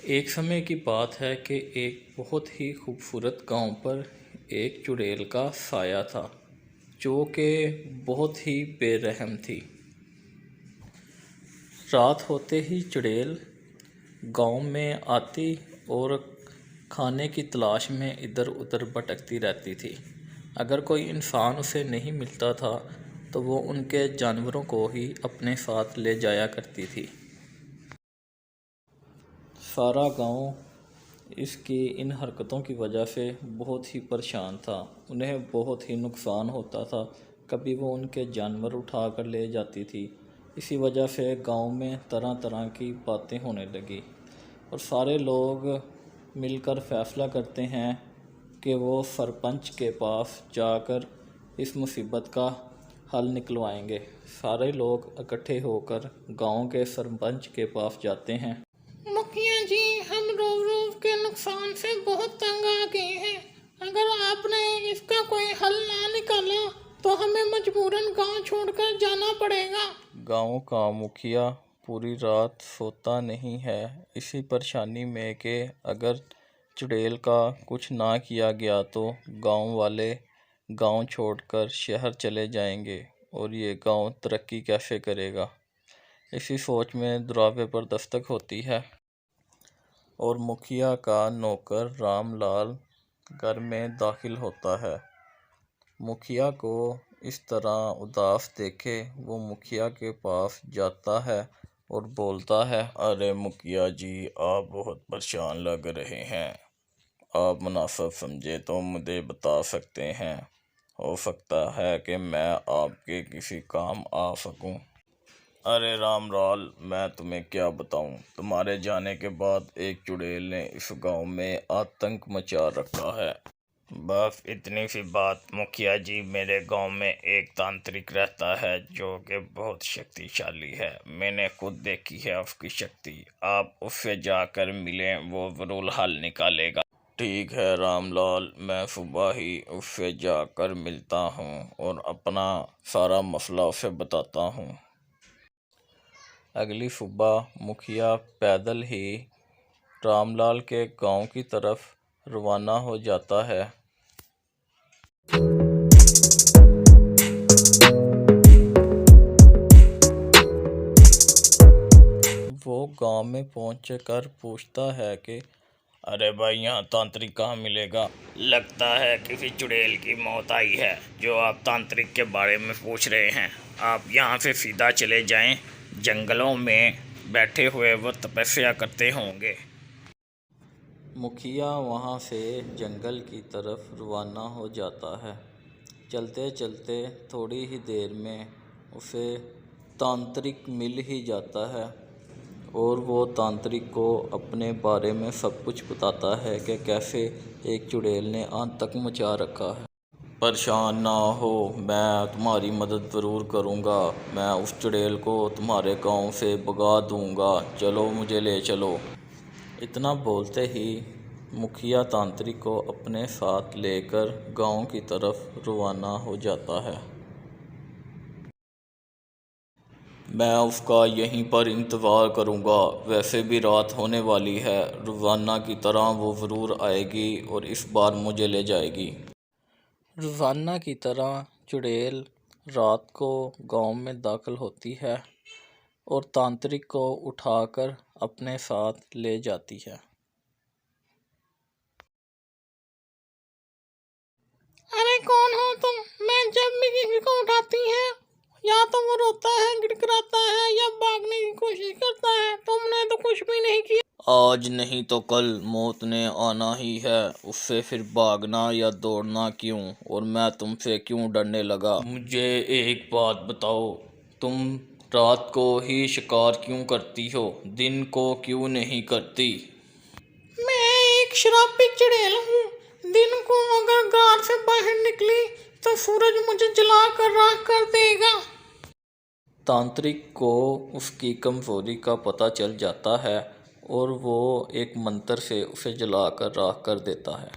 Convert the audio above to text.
एक समय की बात है कि एक बहुत ही खूबसूरत गांव पर एक चुड़ैल का साया था जो कि बहुत ही बेरहम थी। रात होते ही चुड़ैल गांव में आती और खाने की तलाश में इधर उधर भटकती रहती थी। अगर कोई इंसान उसे नहीं मिलता था तो वो उनके जानवरों को ही अपने साथ ले जाया करती थी। सारा गांव इसकी इन हरकतों की वजह से बहुत ही परेशान था। उन्हें बहुत ही नुकसान होता था। कभी वो उनके जानवर उठा कर ले जाती थी। इसी वजह से गांव में तरह तरह की बातें होने लगी और सारे लोग मिलकर फैसला करते हैं कि वो सरपंच के पास जाकर इस मुसीबत का हल निकलवाएंगे। सारे लोग इकट्ठे होकर गांव के सरपंच के पास जाते हैं। मुखिया जी, हम रोज के नुकसान से बहुत तंग आ गए हैं। अगर आपने इसका कोई हल ना निकाला तो हमें मजबूरन गांव छोड़कर जाना पड़ेगा। गांव का मुखिया पूरी रात सोता नहीं है इसी परेशानी में कि अगर चुड़ैल का कुछ ना किया गया तो गांव वाले गांव छोड़कर शहर चले जाएंगे और ये गांव तरक्की कैसे करेगा। इसी सोच में दरवाजे पर दस्तक होती है और मुखिया का नौकर रामलाल घर में दाखिल होता है। मुखिया को इस तरह उदास देखे वो मुखिया के पास जाता है और बोलता है, अरे मुखिया जी, आप बहुत परेशान लग रहे हैं। आप मुनासिब समझे तो मुझे बता सकते हैं। हो सकता है कि मैं आपके किसी काम आ सकूं। अरे रामलाल, मैं तुम्हें क्या बताऊं। तुम्हारे जाने के बाद एक चुड़ैल ने इस गांव में आतंक मचा रखा है। बस इतनी सी बात मुखिया जी। मेरे गांव में एक तांत्रिक रहता है जो कि बहुत शक्तिशाली है। मैंने खुद देखी है उसकी शक्ति। आप उससे जाकर मिलें, वो ज़रूर हल निकालेगा। ठीक है रामलाल, मैं सुबह ही उससे जाकर मिलता हूँ और अपना सारा मसला उसे बताता हूँ। अगली सुबह मुखिया पैदल ही रामलाल के गांव की तरफ रवाना हो जाता है। वो गांव में पहुंचकर पूछता है कि अरे भाई, यहाँ तांत्रिक कहाँ मिलेगा। लगता है किसी चुड़ैल की मौत आई है जो आप तांत्रिक के बारे में पूछ रहे हैं। आप यहाँ से सीधा चले जाएं, जंगलों में बैठे हुए वो तपस्या करते होंगे। मुखिया वहाँ से जंगल की तरफ रवाना हो जाता है। चलते चलते थोड़ी ही देर में उसे तांत्रिक मिल ही जाता है और वो तांत्रिक को अपने बारे में सब कुछ बताता है कि कैसे एक चुड़ैल ने आतंक मचा रखा है। परेशान ना हो, मैं तुम्हारी मदद ज़रूर करूँगा। मैं उस चुड़ैल को तुम्हारे गांव से भगा दूँगा। चलो, मुझे ले चलो। इतना बोलते ही मुखिया तांत्रिक को अपने साथ लेकर गांव की तरफ रवाना हो जाता है। मैं उसका यहीं पर इंतज़ार करूंगा। वैसे भी रात होने वाली है। रोज़ाना की तरह वो ज़रूर आएगी और इस बार मुझे ले जाएगी। रोज़ाना की तरह चुड़ैल रात को गांव में दाखिल होती है और तांत्रिक को उठाकर अपने साथ ले जाती है। अरे कौन हो तुम? मैं जब भी किसी को उठाती है या तो वो रोता है, गिड़गिड़ाता है या भागने की कोशिश करता है। तुमने तो कुछ भी नहीं किया। आज नहीं तो कल मौत ने आना ही है। उससे फिर भागना या दौड़ना क्यों, और मैं तुमसे क्यों डरने लगा। मुझे एक बात बताओ, तुम रात को ही शिकार क्यों करती हो, दिन को क्यों नहीं करती। मैं एक शराबी चुड़ैल हूँ। दिन को अगर घर से बाहर निकली तो सूरज मुझे जला कर राख कर देगा। तांत्रिक को उसकी कमजोरी का पता चल जाता है और वो एक मंत्र से उसे जलाकर राख कर देता है।